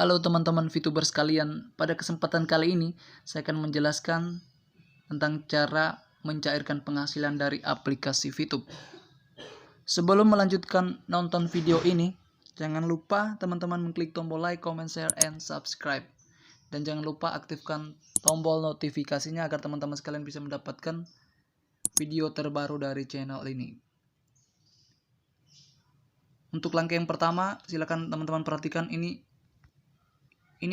Halo teman-teman VTuber sekalian, pada kesempatan kali ini saya akan menjelaskan tentang cara mencairkan penghasilan dari aplikasi VTube. Sebelum melanjutkan nonton video ini, jangan lupa teman-teman mengklik tombol like, comment, share, and subscribe. Dan jangan lupa aktifkan tombol notifikasinya agar teman-teman sekalian bisa mendapatkan video terbaru dari channel ini. Untuk langkah yang pertama, silakan teman-teman perhatikan ini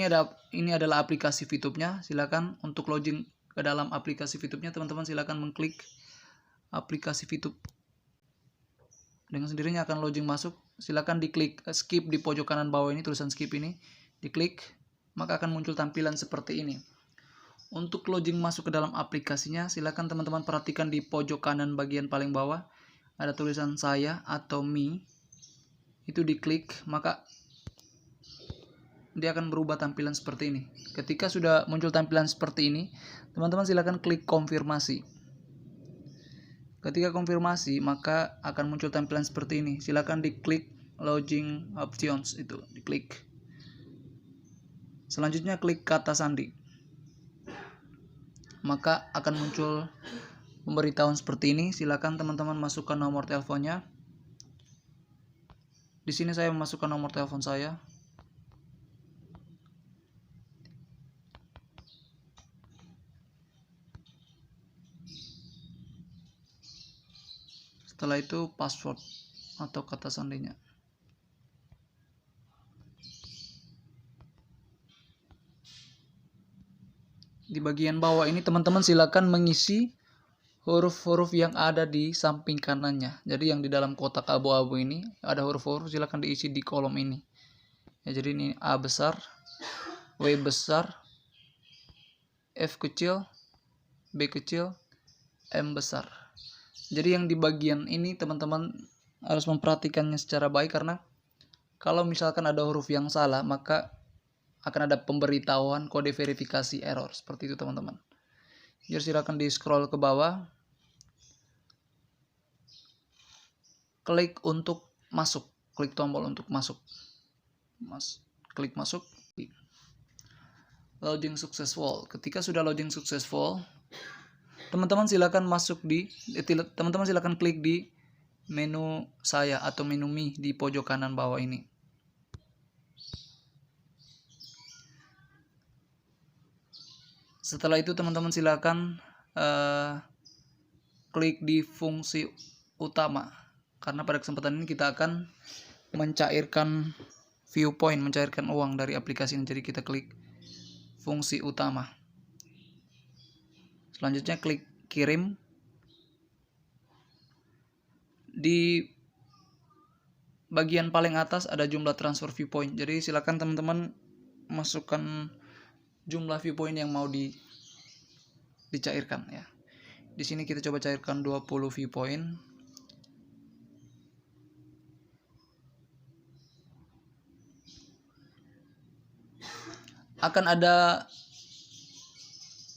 adalah aplikasi VTube-nya. Silakan untuk login ke dalam aplikasi VTube-nya, teman-teman silakan mengklik aplikasi VTube. Dengan sendirinya akan login masuk. Silakan diklik skip di pojok kanan bawah ini, tulisan skip ini, diklik, maka akan muncul tampilan seperti ini. Untuk login masuk ke dalam aplikasinya, silakan teman-teman perhatikan di pojok kanan bagian paling bawah ada tulisan saya atau me. Itu diklik, maka dia akan berubah tampilan seperti ini. Ketika sudah muncul tampilan seperti ini, teman-teman silakan klik konfirmasi. Ketika konfirmasi, maka akan muncul tampilan seperti ini. Silakan diklik login options, itu diklik. Selanjutnya klik kata sandi. Maka akan muncul pemberitahuan seperti ini. Silakan teman-teman masukkan nomor teleponnya. Di sini saya memasukkan nomor telepon saya. Setelah itu password atau kata sandinya. Di bagian bawah ini teman-teman silakan mengisi huruf-huruf yang ada di samping kanannya. Jadi yang di dalam kotak abu-abu ini ada huruf-huruf, silakan diisi di kolom ini. Ya, jadi ini A besar, W besar, F kecil, B kecil, M besar. Jadi yang di bagian ini teman-teman harus memperhatikannya secara baik, karena kalau misalkan ada huruf yang salah maka akan ada pemberitahuan kode verifikasi error seperti itu teman-teman. Jadi silakan di scroll ke bawah, klik untuk masuk, klik tombol untuk masuk, klik masuk, loading successful. Ketika sudah loading successful, teman-teman silakan silakan klik di menu saya atau menu me di pojok kanan bawah ini. Setelah itu teman-teman silakan klik di fungsi utama, karena pada kesempatan ini kita akan mencairkan viewpoint, mencairkan uang dari aplikasi ini. Jadi kita klik fungsi utama. Selanjutnya klik kirim. Di bagian paling atas ada jumlah transfer viewpoint. Jadi silakan teman-teman masukkan jumlah viewpoint yang mau dicairkan ya. Di sini kita coba cairkan 20 viewpoint. Akan ada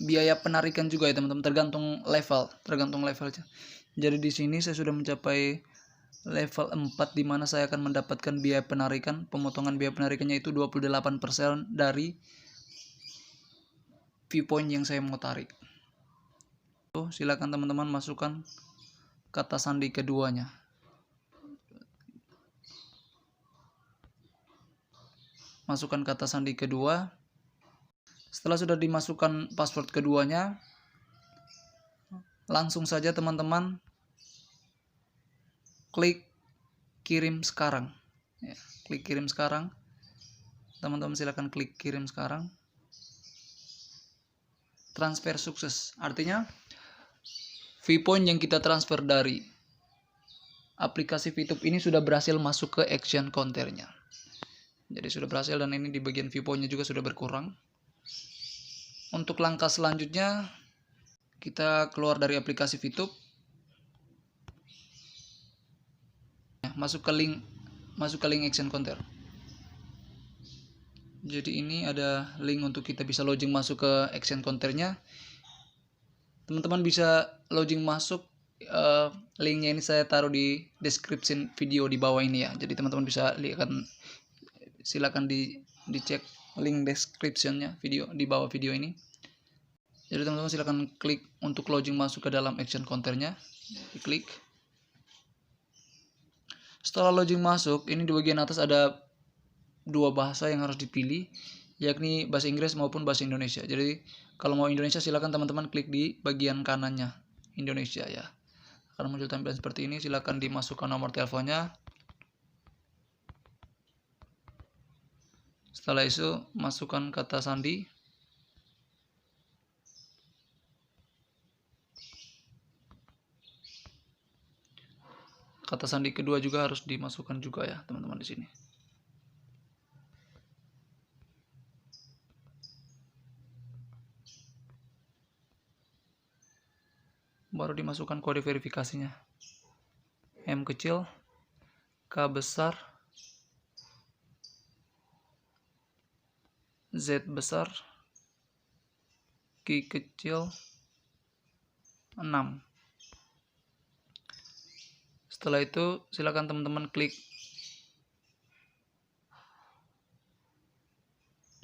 biaya penarikan juga ya teman-teman, tergantung levelnya. Jadi di sini saya sudah mencapai level 4 di mana saya akan mendapatkan biaya penarikan. Pemotongan biaya penarikannya itu 28% dari viewpoint yang saya mau tarik. Silakan teman-teman masukkan kata sandi keduanya. Masukkan kata sandi kedua. Setelah sudah dimasukkan password keduanya, langsung saja teman-teman klik kirim sekarang ya, klik kirim sekarang. Teman-teman silakan klik kirim sekarang. Transfer sukses, artinya viewpoint yang kita transfer dari aplikasi VTube ini sudah berhasil masuk ke action counternya. Jadi sudah berhasil, dan ini di bagian viewpointnya juga sudah berkurang. Untuk langkah selanjutnya, kita keluar dari aplikasi VTube, masuk ke link action counter. Jadi ini ada link untuk kita bisa login masuk ke action counternya. Teman-teman bisa login masuk, linknya ini saya taruh di description video di bawah ini ya. Jadi teman-teman bisa lihat, silakan dicek link descriptionnya video di bawah video ini. Jadi teman-teman silahkan klik untuk login masuk ke dalam action counternya, diklik. Setelah login masuk, ini di bagian atas ada dua bahasa yang harus dipilih, yakni bahasa Inggris maupun bahasa Indonesia. Jadi kalau mau Indonesia silakan teman-teman klik di bagian kanannya Indonesia ya. Akan muncul tampilan seperti ini, silakan dimasukkan nomor teleponnya. Setelah itu masukkan kata sandi. Kata sandi kedua juga harus dimasukkan juga ya teman-teman di sini. Baru dimasukkan kode verifikasinya. M kecil, K besar, Z besar, Q kecil, 6. Setelah itu silakan teman-teman klik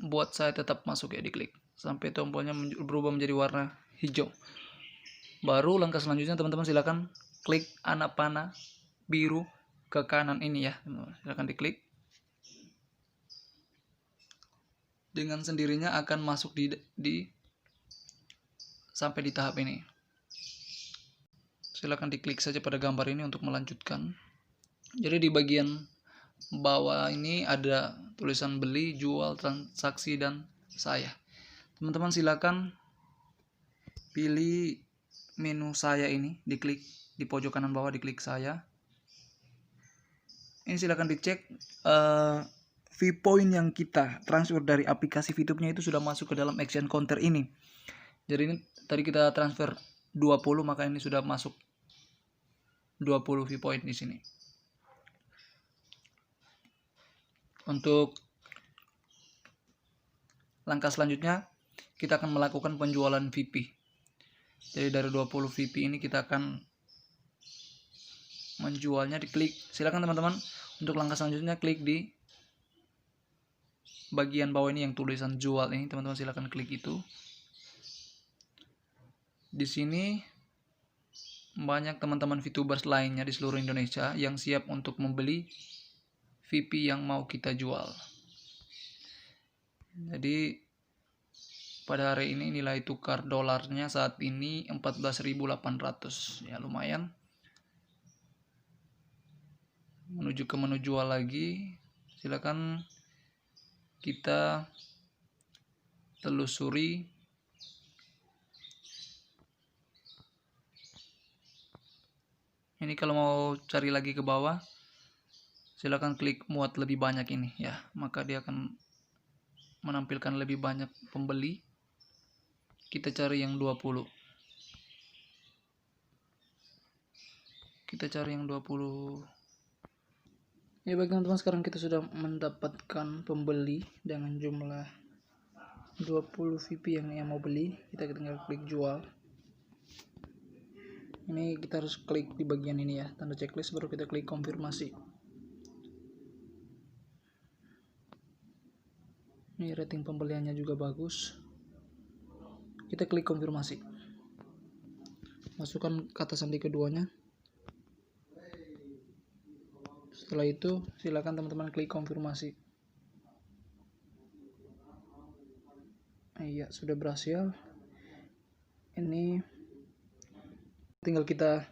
buat saya tetap masuk ya, diklik sampai tombolnya berubah menjadi warna hijau. Baru langkah selanjutnya teman-teman silakan klik anak panah biru ke kanan ini ya, silakan diklik. Dengan sendirinya akan masuk sampai di tahap ini. Silakan diklik saja pada gambar ini untuk melanjutkan. Jadi di bagian bawah ini ada tulisan beli, jual, transaksi, dan saya. Teman-teman silakan pilih menu saya ini, diklik di pojok kanan bawah, diklik saya. Ini silakan dicek fee point yang kita transfer dari aplikasi VTube-nya itu sudah masuk ke dalam action counter ini. Jadi ini tadi kita transfer 20, maka ini sudah masuk 20 fee point di sini. Untuk langkah selanjutnya kita akan melakukan penjualan VP. Jadi dari 20 VP ini kita akan menjualnya, diklik. Silakan teman-teman untuk langkah selanjutnya klik di bagian bawah ini yang tulisan jual ini, teman-teman silakan klik itu. Di sini banyak teman-teman VTubers lainnya di seluruh Indonesia yang siap untuk membeli VP yang mau kita jual. Jadi pada hari ini nilai tukar dolarnya saat ini 14.800 ya, lumayan. Menuju ke menu jual lagi, silakan kita telusuri. Ini kalau mau cari lagi ke bawah, silakan klik muat lebih banyak ini ya, maka dia akan menampilkan lebih banyak pembeli. Kita cari yang 20. Kita cari yang 20. Ya baik teman-teman, sekarang kita sudah mendapatkan pembeli dengan jumlah 20 VP yang mau beli. Kita tinggal klik jual. Ini kita harus klik di bagian ini ya, tanda checklist, baru kita klik konfirmasi. Ini rating pembeliannya juga bagus. Kita klik konfirmasi. Masukkan kata sandi keduanya. Setelah itu silakan teman-teman klik konfirmasi. Iya, sudah berhasil. Ini tinggal kita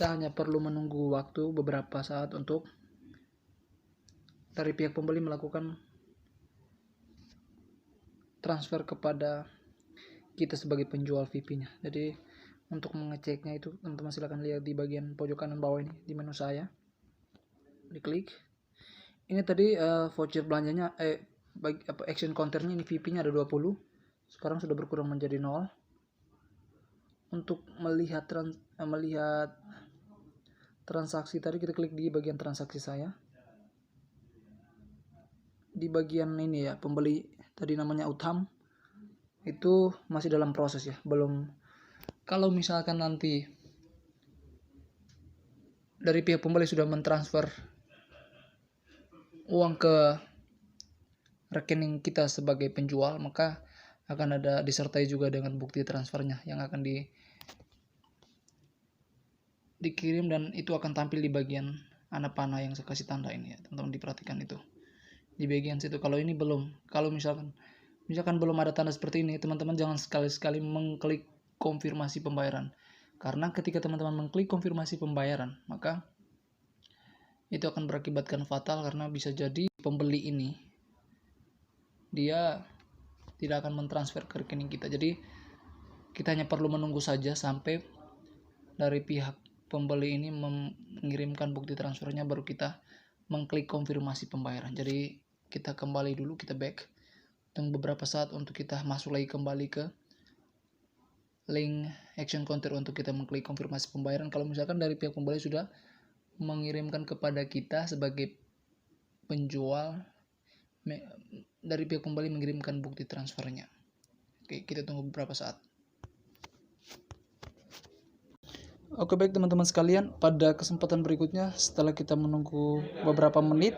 hanya perlu menunggu waktu beberapa saat untuk dari pihak pembeli melakukan transfer kepada kita sebagai penjual VP-nya. Jadi untuk mengeceknya itu teman-teman silahkan lihat di bagian pojok kanan bawah ini di menu saya, diklik. Ini tadi voucher belanjanya action counternya ini VP-nya ada 20, sekarang sudah berkurang menjadi 0. Untuk melihat transaksi tadi, kita klik di bagian transaksi saya. Di bagian ini ya, pembeli tadi namanya Utham, itu masih dalam proses ya, belum. Kalau misalkan nanti dari pihak pembeli sudah mentransfer uang ke rekening kita sebagai penjual, maka akan ada disertai juga dengan bukti transfernya yang akan dikirim, dan itu akan tampil di bagian anak panah yang saya kasih tanda ini ya teman-teman, diperhatikan itu di bagian situ. Kalau ini belum, kalau misalkan belum ada tanda seperti ini, teman-teman jangan sekali-sekali mengklik konfirmasi pembayaran, karena ketika teman-teman mengklik konfirmasi pembayaran, maka itu akan berakibatkan fatal, karena bisa jadi pembeli ini dia tidak akan mentransfer ke rekening kita. Jadi kita hanya perlu menunggu saja sampai dari pihak pembeli ini mengirimkan bukti transfernya, baru kita mengklik konfirmasi pembayaran. Jadi kita kembali dulu, kita back, tunggu beberapa saat untuk kita masuk lagi kembali ke link action counter untuk kita mengklik konfirmasi pembayaran. Kalau misalkan dari pihak pembeli sudah mengirimkan kepada kita sebagai penjual, dari pihak pembeli mengirimkan bukti transfernya. Oke, kita tunggu beberapa saat. Oke, baik teman-teman sekalian, pada kesempatan berikutnya setelah kita menunggu beberapa menit,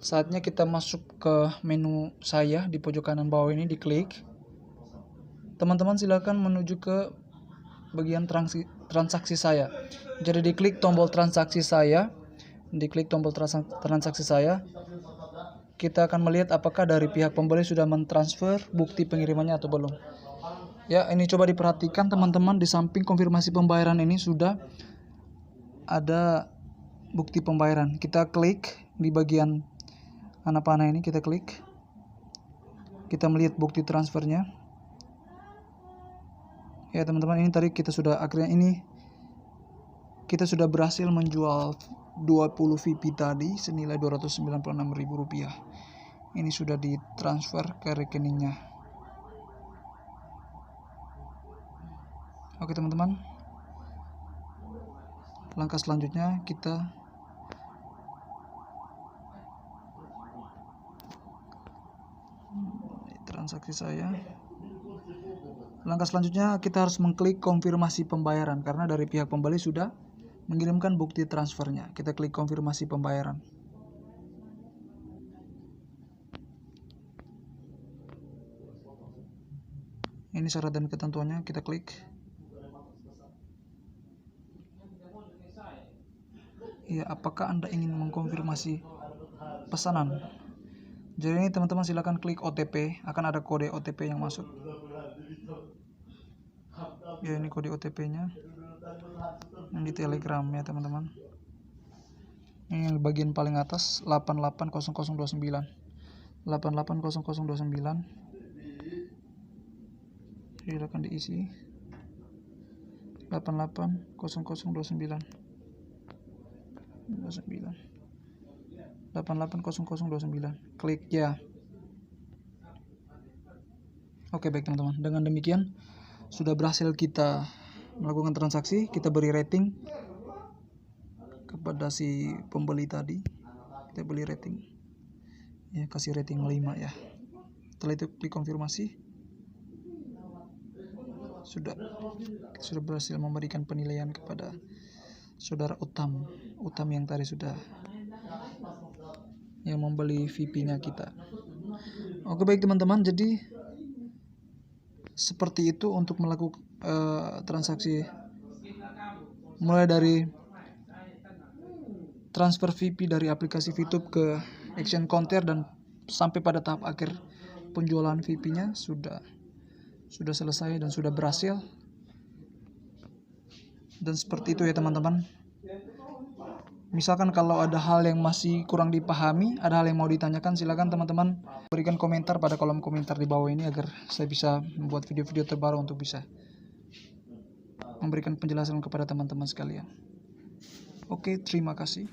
saatnya kita masuk ke menu saya di pojok kanan bawah ini, diklik. Teman-teman silakan menuju ke bagian transaksi saya. Jadi diklik tombol transaksi saya, kita akan melihat apakah dari pihak pembeli sudah mentransfer bukti pengirimannya atau belum. Ya, ini coba diperhatikan teman-teman, di samping konfirmasi pembayaran ini sudah ada bukti pembayaran. Kita klik di bagian anak panah ini, kita klik. Kita melihat bukti transfernya. Ya teman-teman, ini tadi kita sudah berhasil menjual 20 VP tadi senilai Rp296.000. Ini sudah ditransfer ke rekeningnya. Oke teman-teman, langkah selanjutnya kita transaksi saya. Langkah selanjutnya kita harus mengklik konfirmasi pembayaran, karena dari pihak pembeli sudah mengirimkan bukti transfernya. Kita klik konfirmasi pembayaran. Ini syarat dan ketentuannya, kita klik. Ya, apakah Anda ingin mengkonfirmasi pesanan? Jadi ini teman-teman silakan klik OTP, akan ada kode OTP yang masuk. Ya, ini kode OTP-nya yang di Telegram ya teman-teman. Ini yang bagian paling atas 880029. 880029. Silakan diisi. 880029. 880029. Klik ya. Oke, baik teman-teman. Dengan demikian sudah berhasil kita melakukan transaksi. Kita beri rating kepada si pembeli tadi. Kita beri rating. Ya, kasih rating 5 ya. Setelah itu klik konfirmasi. Sudah berhasil memberikan penilaian kepada saudara Utam yang tadi sudah yang membeli VP-nya kita. Oke, baik teman-teman, jadi seperti itu untuk melakukan transaksi, mulai dari transfer VP dari aplikasi VTube ke action counter dan sampai pada tahap akhir penjualan VP-nya sudah selesai dan sudah berhasil. Dan seperti itu ya teman-teman. Misalkan kalau ada hal yang masih kurang dipahami, ada hal yang mau ditanyakan, silakan teman-teman berikan komentar pada kolom komentar di bawah ini agar saya bisa membuat video-video terbaru untuk bisa memberikan penjelasan kepada teman-teman sekalian. Oke, terima kasih.